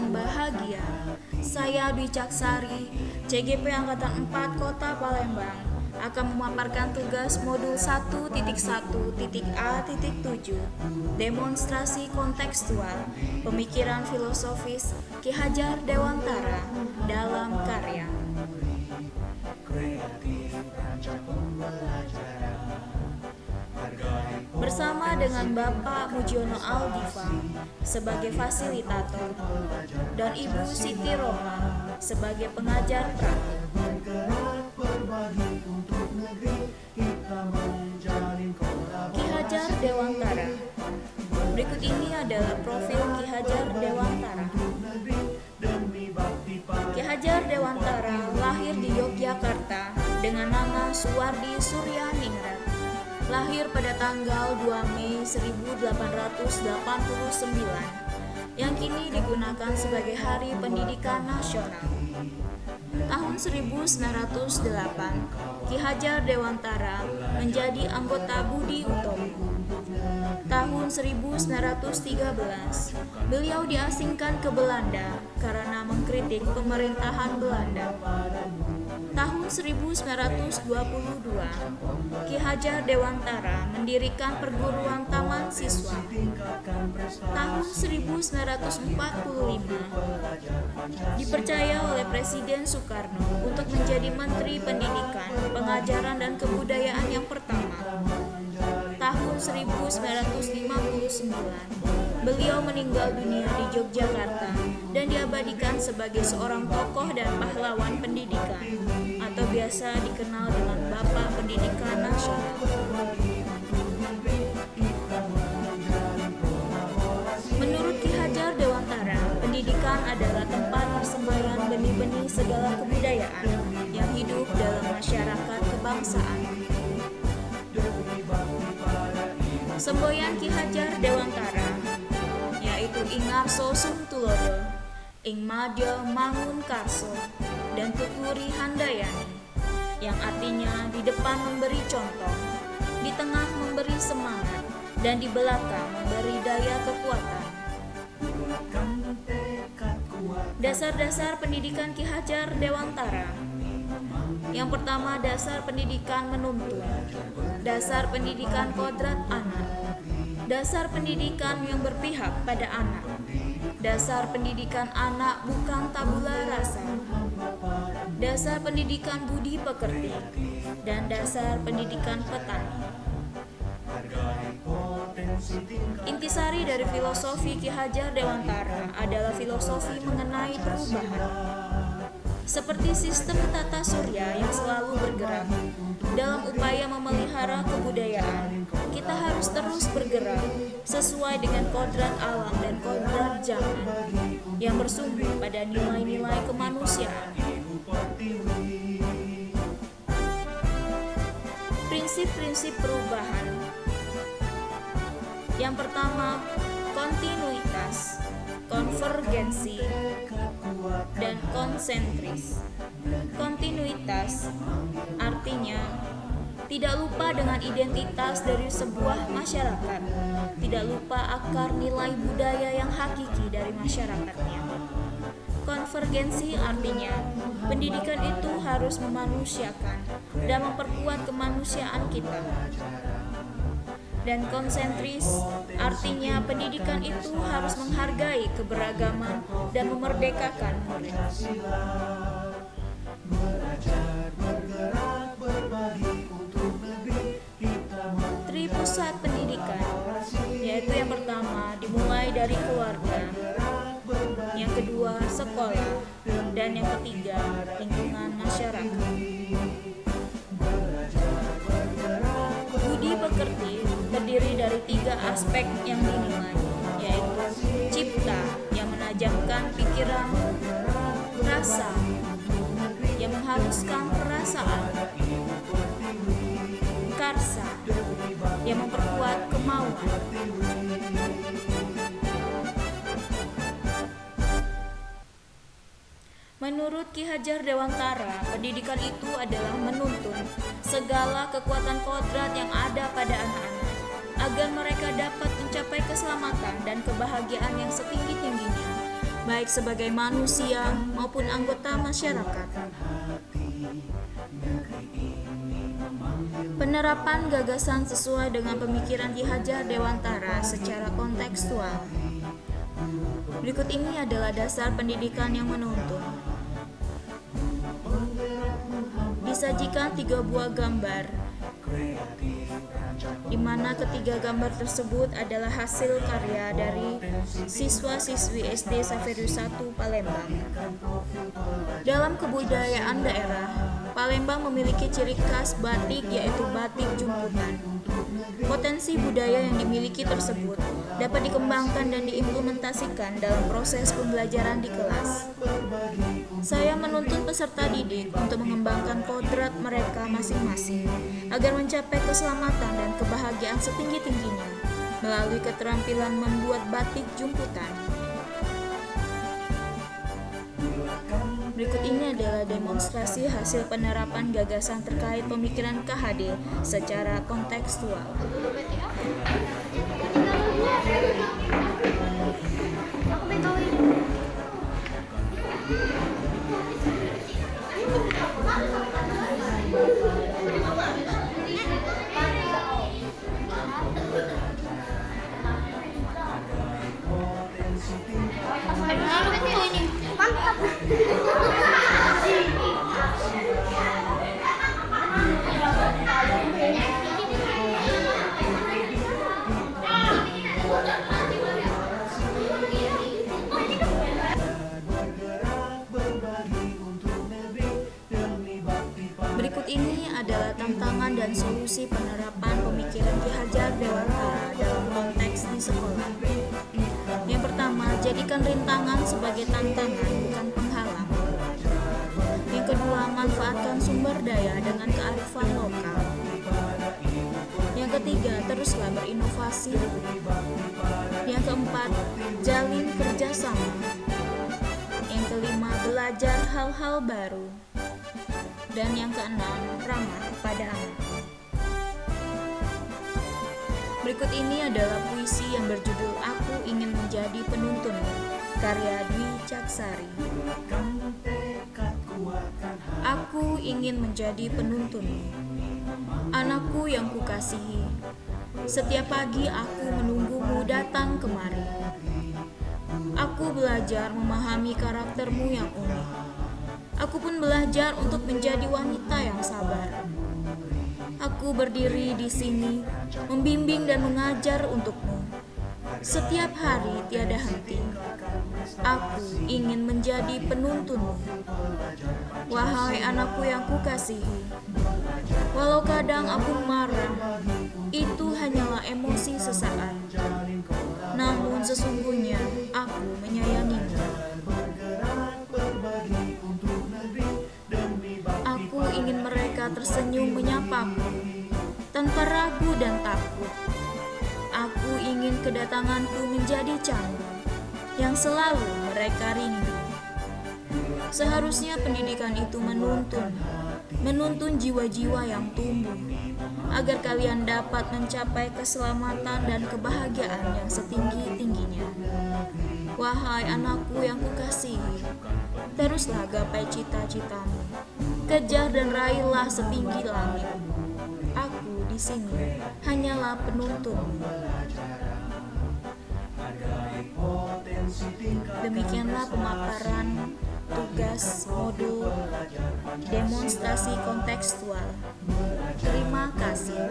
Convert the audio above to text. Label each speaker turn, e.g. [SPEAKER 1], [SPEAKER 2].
[SPEAKER 1] yang bahagia. Saya Dwi Caksari, CGP Angkatan 4 Kota Palembang, akan memaparkan tugas modul 1.1.A.7, demonstrasi kontekstual, pemikiran filosofis Ki Hajar Dewantara dalam karya. Bersama dengan Bapak Mujiono Aldiva sebagai fasilitator dan Ibu Siti Roma sebagai pengajar praktik. Ki Hajar Dewantara. Berikut ini adalah profil Ki Hajar Dewantara. Ki Hajar Dewantara lahir di Yogyakarta dengan nama Suwardi Suryaningrat. Lahir pada tanggal 2 Mei 1889 yang kini digunakan sebagai Hari Pendidikan Nasional. Tahun 1908, Ki Hajar Dewantara menjadi anggota Budi Utomo. Tahun 1913, beliau diasingkan ke Belanda karena mengkritik pemerintahan Belanda. Tahun 1922, Ki Hajar Dewantara mendirikan perguruan taman siswa. Tahun 1945, dipercaya oleh Presiden Soekarno untuk menjadi Menteri Pendidikan, Pengajaran dan Kebudayaan yang pertama. Tahun 1959, beliau meninggal dunia di Yogyakarta dan diabadikan sebagai seorang tokoh dan pahlawan pendidikan, atau biasa dikenal dengan Bapak Pendidikan Nasional. Menurut Ki Hajar Dewantara, pendidikan adalah tempat persembayan benih-benih segala kebudayaan yang hidup dalam masyarakat kebangsaan. Semboyan Ki Hajar Dewantara yaitu Ing Arso Sung Tulodo, Ing Madya Mangun Karso, dan Tuturi Handayani, yang artinya di depan memberi contoh, di tengah memberi semangat, dan di belakang memberi daya kekuatan. Dasar-dasar pendidikan Ki Hajar Dewantara. Yang pertama, dasar pendidikan menuntun. Dasar pendidikan kodrat anak. Dasar pendidikan yang berpihak pada anak. Dasar pendidikan anak bukan tabula rasa. Dasar pendidikan budi pekerti. Dan dasar pendidikan petani. Intisari dari filosofi Ki Hajar Dewantara adalah filosofi mengenai perubahan. Seperti sistem tata surya yang selalu bergerak, dalam upaya memelihara kebudayaan, kita harus terus bergerak sesuai dengan kodrat alam dan kodrat zaman yang bersumber pada nilai-nilai kemanusiaan. Prinsip-prinsip perubahan. Yang pertama, kontinuitas, konvergensi, dan konsentris. Kontinuitas artinya tidak lupa dengan identitas dari sebuah masyarakat, tidak lupa akar nilai budaya yang hakiki dari masyarakatnya. Konvergensi artinya pendidikan itu harus memanusiakan dan memperkuat kemanusiaan kita. Dan konsentris artinya pendidikan itu harus menghargai keberagaman dan memerdekakan murid. Tripusat pendidikan, yaitu yang pertama dimulai dari keluarga, yang kedua sekolah, dan yang ketiga lingkungan masyarakat. Budi pekerti terdiri dari 3 aspek yang dinilai, yaitu cipta yang menajamkan pikiran, rasa yang menghaluskan perasaan, karsa yang memperkuat kemauan. Menurut Ki Hajar Dewantara, pendidikan itu adalah menuntun segala kekuatan kodrat yang ada pada anak-anak agar mereka dapat mencapai keselamatan dan kebahagiaan yang setinggi-tingginya baik sebagai manusia maupun anggota masyarakat. Penerapan gagasan sesuai dengan pemikiran Ki Hajar Dewantara secara kontekstual. Berikut ini adalah dasar pendidikan yang menuntun. Disajikan 3 buah gambar, di mana ketiga gambar tersebut adalah hasil karya dari siswa-siswi SD Saverius 1 Palembang. Dalam kebudayaan daerah, Palembang memiliki ciri khas batik, yaitu batik jumputan. Potensi budaya yang dimiliki tersebut dapat dikembangkan dan diimplementasikan dalam proses pembelajaran di kelas. Saya menuntun peserta didik untuk mengembangkan kodrat mereka masing-masing agar mencapai keselamatan dan kebahagiaan setinggi-tingginya melalui keterampilan membuat batik jumputan. Berikut ini adalah demonstrasi hasil penerapan gagasan terkait pemikiran KHD secara kontekstual. Berikut ini adalah tantangan dan solusi penerapan pemikiran Ki Hajar Dewantara dalam konteks di sekolah. Yang pertama, jadikan rintangan sebagai tantangan, bukan penghalang. Yang kedua, manfaatkan sumber daya dengan kearifan lokal. Yang ketiga, teruslah berinovasi. Yang keempat, jalin kerjasama. Yang kelima, belajar hal-hal baru. Dan yang keenam, ramah pada anak. Berikut ini adalah puisi yang berjudul Aku Ingin Menjadi Penuntunmu, karya Dwi Caksari. Aku ingin menjadi penuntunmu, anakku yang kukasihi. Setiap pagi aku menunggumu datang kemari. Aku belajar memahami karaktermu yang unik. Aku pun belajar untuk menjadi wanita yang sabar. Aku berdiri di sini, membimbing dan mengajar untukmu. Setiap hari tiada henti. Aku ingin menjadi penuntunmu. Wahai anakku yang kukasihi, walau kadang aku marah, itu hanyalah emosi sesaat. Namun sesungguhnya aku menyayangimu. Aku ingin mereka tersenyum menyapaku, tanpa ragu dan takut. Aku ingin kedatanganku menjadi canggung, yang selalu mereka rindu. Seharusnya pendidikan itu menuntun jiwa-jiwa yang tumbuh, agar kalian dapat mencapai keselamatan dan kebahagiaan yang setinggi-tingginya. Wahai anakku yang kukasihi, teruslah gapai cita-citamu, kejar dan raihlah setinggi langit. Aku di sini hanyalah penuntun. Demikianlah pemaparan tugas modul demonstrasi kontekstual. Terima kasih.